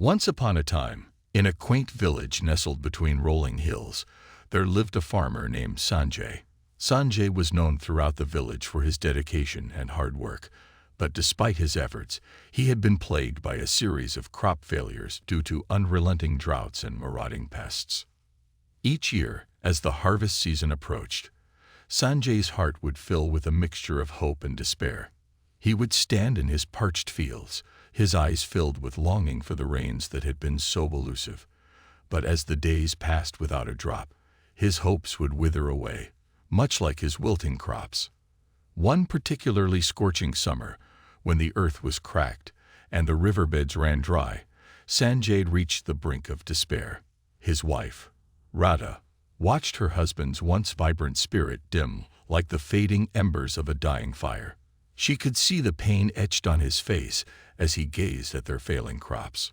Once upon a time, in a quaint village nestled between rolling hills, there lived a farmer named Sanjay. Sanjay was known throughout the village for his dedication and hard work, but despite his efforts, he had been plagued by a series of crop failures due to unrelenting droughts and marauding pests. Each year, as the harvest season approached, Sanjay's heart would fill with a mixture of hope and despair. He would stand in his parched fields, his eyes filled with longing for the rains that had been so elusive. But as the days passed without a drop, his hopes would wither away, much like his wilting crops. One particularly scorching summer, when the earth was cracked and the riverbeds ran dry, Sanjay reached the brink of despair. His wife, Radha, watched her husband's once vibrant spirit dim like the fading embers of a dying fire. She could see the pain etched on his face as he gazed at their failing crops.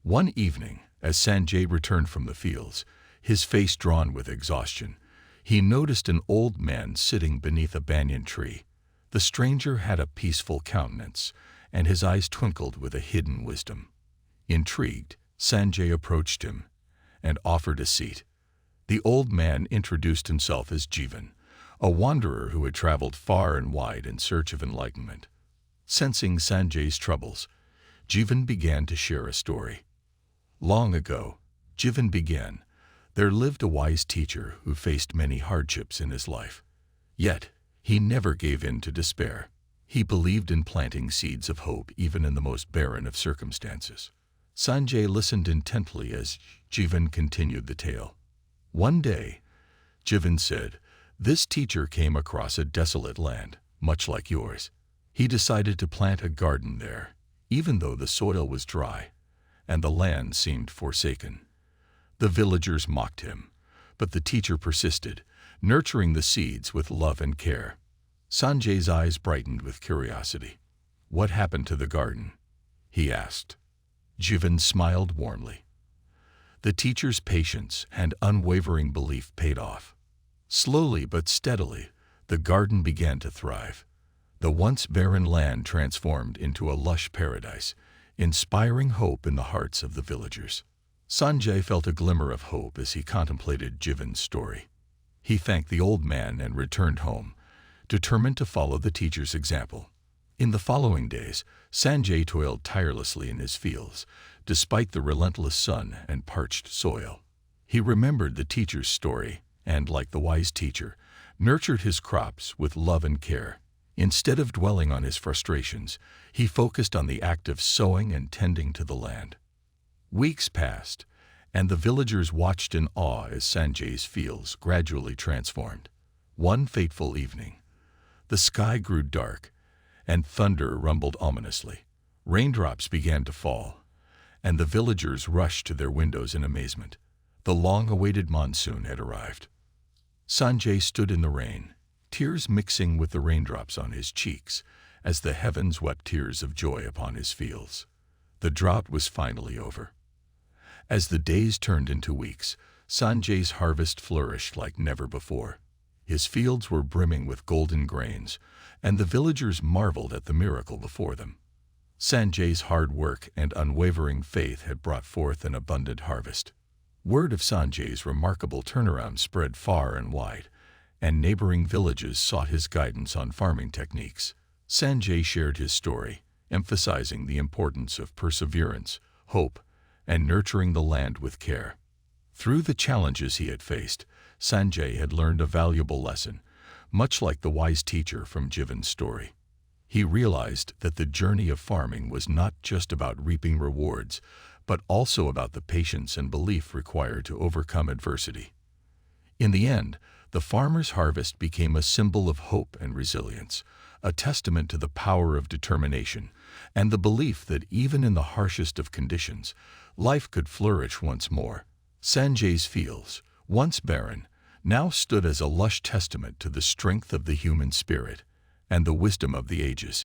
One evening, as Sanjay returned from the fields, his face drawn with exhaustion, he noticed an old man sitting beneath a banyan tree. The stranger had a peaceful countenance, and his eyes twinkled with a hidden wisdom. Intrigued, Sanjay approached him and offered a seat. The old man introduced himself as Jivan, a wanderer who had traveled far and wide in search of enlightenment. Sensing Sanjay's troubles, Jivan began to share a story. Long ago, Jivan began, there lived a wise teacher who faced many hardships in his life. Yet, he never gave in to despair. He believed in planting seeds of hope even in the most barren of circumstances. Sanjay listened intently as Jivan continued the tale. One day, Jivan said, "This teacher came across a desolate land, much like yours. He decided to plant a garden there, even though the soil was dry and the land seemed forsaken. The villagers mocked him, but the teacher persisted, nurturing the seeds with love and care." Sanjay's eyes brightened with curiosity. "What happened to the garden?" he asked. Jivan smiled warmly. The teacher's patience and unwavering belief paid off. Slowly but steadily, the garden began to thrive. The once barren land transformed into a lush paradise, inspiring hope in the hearts of the villagers. Sanjay felt a glimmer of hope as he contemplated Jivan's story. He thanked the old man and returned home, determined to follow the teacher's example. In the following days, Sanjay toiled tirelessly in his fields, despite the relentless sun and parched soil. He remembered the teacher's story and, like the wise teacher, nurtured his crops with love and care. Instead of dwelling on his frustrations, he focused on the act of sowing and tending to the land. Weeks passed, and the villagers watched in awe as Sanjay's fields gradually transformed. One fateful evening, the sky grew dark, and thunder rumbled ominously. Raindrops began to fall, and the villagers rushed to their windows in amazement. The long-awaited monsoon had arrived. Sanjay stood in the rain, tears mixing with the raindrops on his cheeks, as the heavens wept tears of joy upon his fields. The drought was finally over. As the days turned into weeks, Sanjay's harvest flourished like never before. His fields were brimming with golden grains, and the villagers marveled at the miracle before them. Sanjay's hard work and unwavering faith had brought forth an abundant harvest. Word of Sanjay's remarkable turnaround spread far and wide, and neighboring villages sought his guidance on farming techniques. Sanjay shared his story, emphasizing the importance of perseverance, hope, and nurturing the land with care. Through the challenges he had faced, Sanjay had learned a valuable lesson, much like the wise teacher from Jivan's story. He realized that the journey of farming was not just about reaping rewards, but also about the patience and belief required to overcome adversity. In the end, the farmer's harvest became a symbol of hope and resilience, a testament to the power of determination and the belief that even in the harshest of conditions, life could flourish once more. Sanjay's fields, once barren, now stood as a lush testament to the strength of the human spirit and the wisdom of the ages.